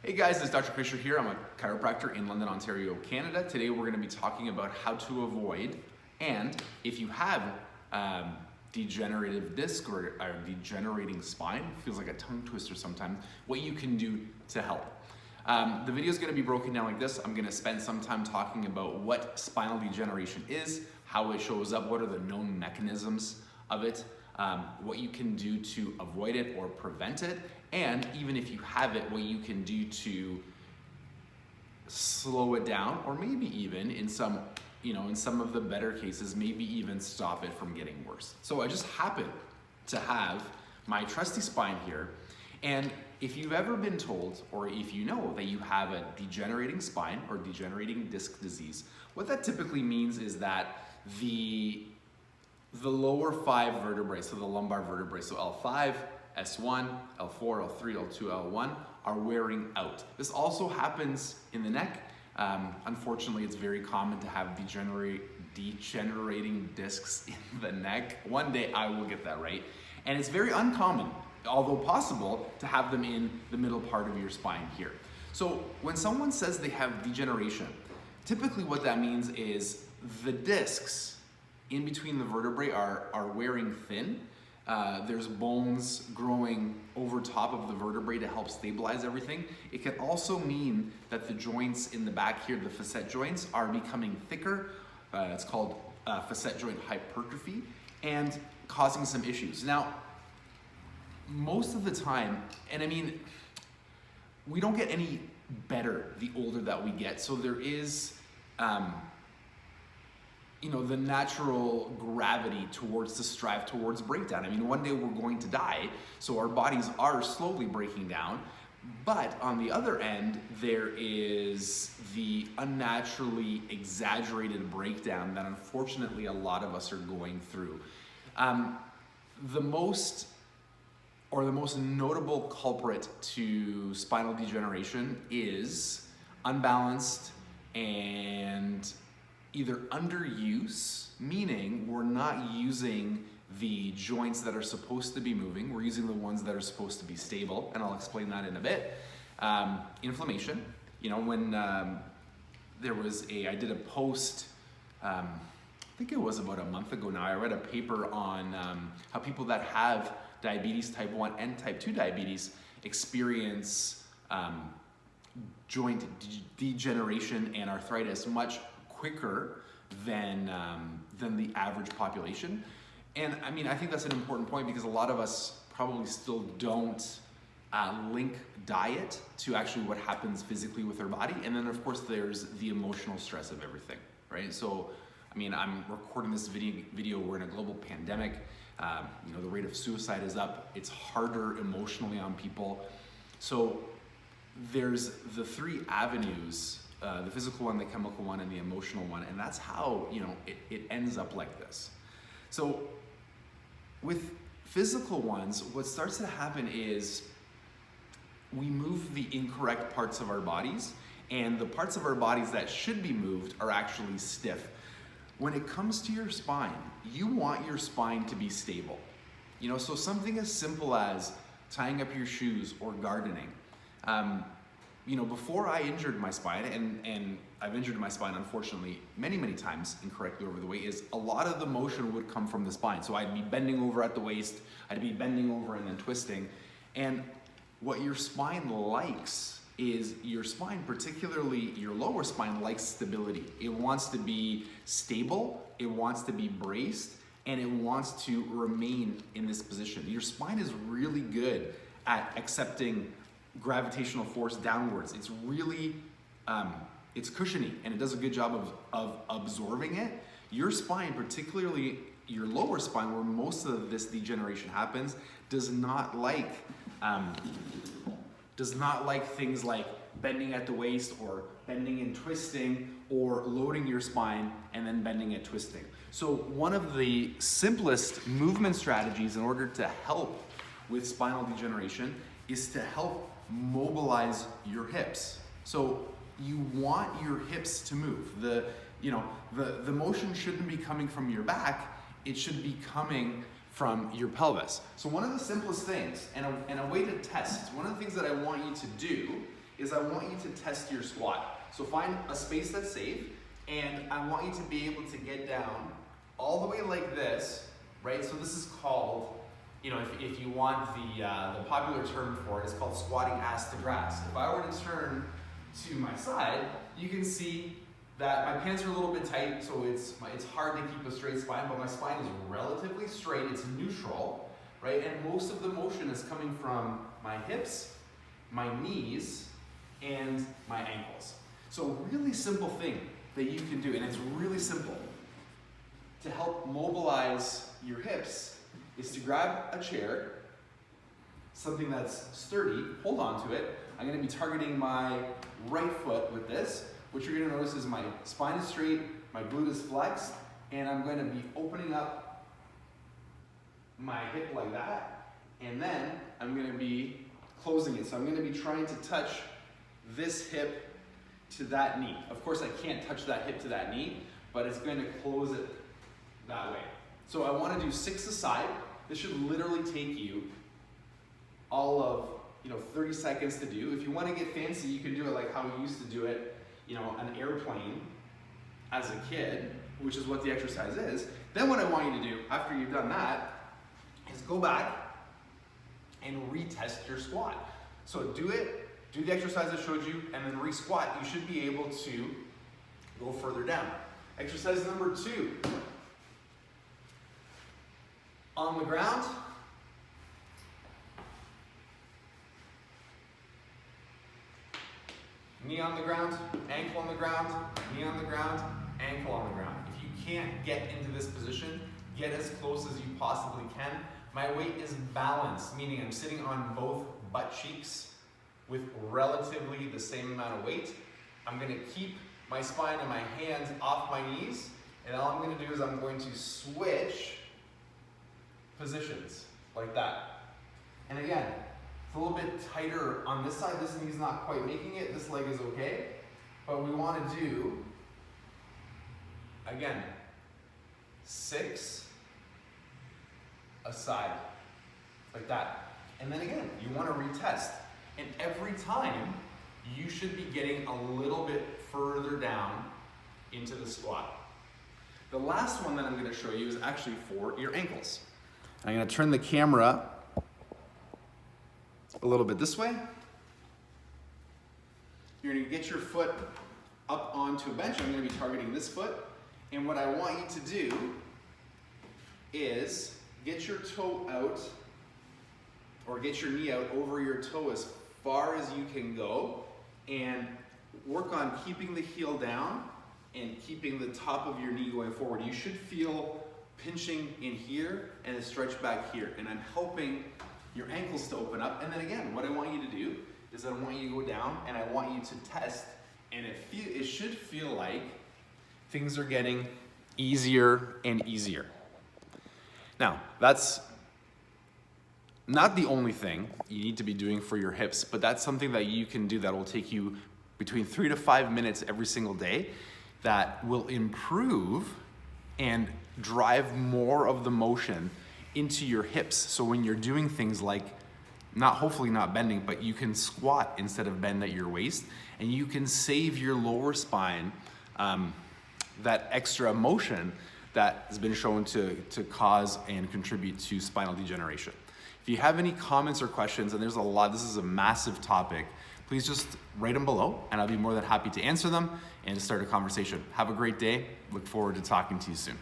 Hey guys, it's Dr. Fisher here. I'm a chiropractor in London, Ontario, Canada. Today we're going to be talking about how to avoid, and if you have degenerative disc or degenerating spine, feels like a tongue twister sometimes, what you can do to help. The video is going to be broken down like this. I'm going to spend some time talking about what spinal degeneration is, how it shows up, what are the known mechanisms of it, what you can do to avoid it or prevent it, and even if you have it, what you can do to slow it down, or maybe even in some of the better cases, maybe even stop it from getting worse. So I just happen to have my trusty spine here, and if you've ever been told, or if you know that you have a degenerating spine or degenerating disc disease, what that typically means is that the lower 5 vertebrae, so the lumbar vertebrae, so L5, S1, L4, L3, L2, L1 are wearing out. This also happens in the neck. Unfortunately, it's very common to have degenerating discs in the neck. One day I will get that right. And it's very uncommon, although possible, to have them in the middle part of your spine here. So when someone says they have degeneration, typically what that means is the discs in between the vertebrae are wearing thin. There's bones growing over top of the vertebrae to help stabilize everything. It can also mean that the joints in the back here, the facet joints, are becoming thicker. It's called facet joint hypertrophy, and causing some issues. Now, most of the time, and I mean, we don't get any better the older that we get, so there is the natural gravity towards the strive towards breakdown. I mean, one day we're going to die, so our bodies are slowly breaking down. But on the other end, there is the unnaturally exaggerated breakdown that unfortunately a lot of us are going through. The most notable culprit to spinal degeneration is unbalanced and either underuse, meaning we're not using the joints that are supposed to be moving, we're using the ones that are supposed to be stable, and I'll explain that in a bit. Inflammation, when I did a post, I think it was about a month ago now, I read a paper on how people that have diabetes type 1 and type 2 diabetes experience joint degeneration and arthritis much quicker than the average population. And I mean, I think that's an important point because a lot of us probably still don't link diet to actually what happens physically with our body. And then of course there's the emotional stress of everything, right? So, I mean, I'm recording this video, we're in a global pandemic. The rate of suicide is up. It's harder emotionally on people. So there's the 3 avenues, the physical one, the chemical one, and the emotional one, and that's how it ends up like this. So with physical ones, what starts to happen is we move the incorrect parts of our bodies, and the parts of our bodies that should be moved are actually stiff. When it comes to your spine, you want your spine to be stable. So something as simple as tying up your shoes or gardening. Before I injured my spine, and I've injured my spine unfortunately many, many times incorrectly over the way, is a lot of the motion would come from the spine. So I'd be bending over at the waist, I'd be bending over and then twisting. And what your spine likes is your spine, particularly your lower spine, likes stability. It wants to be stable, it wants to be braced, and it wants to remain in this position. Your spine is really good at accepting gravitational force downwards. It's really, it's cushiony, and it does a good job of absorbing it. Your spine, particularly your lower spine, where most of this degeneration happens, does not like things like bending at the waist or bending and twisting or loading your spine and then bending and twisting. So one of the simplest movement strategies in order to help with spinal degeneration is to help mobilize your hips. So you want your hips to move. The motion shouldn't be coming from your back, it should be coming from your pelvis. So one of the simplest things, and a way to test, one of the things that I want you to do is I want you to test your squat. So find a space that's safe, and I want you to be able to get down all the way like this, right? So this is called, you know, if you want the popular term for it, it's called squatting ass to grass. If I were to turn to my side, you can see that my pants are a little bit tight, so it's hard to keep a straight spine, but my spine is relatively straight, it's neutral, right? And most of the motion is coming from my hips, my knees, and my ankles. So a really simple thing that you can do, and it's really simple, to help mobilize your hips is to grab a chair, something that's sturdy, hold on to it. I'm gonna be targeting my right foot with this. What you're gonna notice is my spine is straight, my glute is flexed, and I'm gonna be opening up my hip like that, and then I'm gonna be closing it. So I'm gonna be trying to touch this hip to that knee. Of course, I can't touch that hip to that knee, but it's going to close it that way. So I want to do 6 aside. This should literally take you all of 30 seconds to do. If you want to get fancy, you can do it like how we used to do it, an airplane as a kid, which is what the exercise is. Then what I want you to do after you've done that is go back and retest your squat. So do the exercise I showed you, and then re-squat. You should be able to go further down. Exercise number 2. On the ground. Knee on the ground, ankle on the ground, knee on the ground, ankle on the ground. If you can't get into this position, get as close as you possibly can. My weight is balanced, meaning I'm sitting on both butt cheeks with relatively the same amount of weight. I'm gonna keep my spine and my hands off my knees, and all I'm gonna do is I'm going to switch positions like that. And again, it's a little bit tighter on this side. This knee's not quite making it. This leg is okay, but we wanna do, again, 6 aside, like that. And then again, you wanna retest. And every time, you should be getting a little bit further down into the squat. The last one that I'm gonna show you is actually for your ankles. I'm gonna turn the camera a little bit this way. You're gonna get your foot up onto a bench. I'm gonna be targeting this foot. And what I want you to do is get your toe out, or get your knee out over your toe as far as you can go, and work on keeping the heel down and keeping the top of your knee going forward. You should feel pinching in here and a stretch back here, and I'm helping your ankles to open up. And then again, what I want you to do is I want you to go down, and I want you to test, and it should feel like things are getting easier and easier. Now, that's not the only thing you need to be doing for your hips, but that's something that you can do that will take you between 3 to 5 minutes every single day that will improve and drive more of the motion into your hips. So when you're doing things like, hopefully not bending, but you can squat instead of bend at your waist, and you can save your lower spine that extra motion that has been shown to cause and contribute to spinal degeneration. If you have any comments or questions, and there's a lot, this is a massive topic, please just write them below, and I'll be more than happy to answer them and to start a conversation. Have a great day. Look forward to talking to you soon.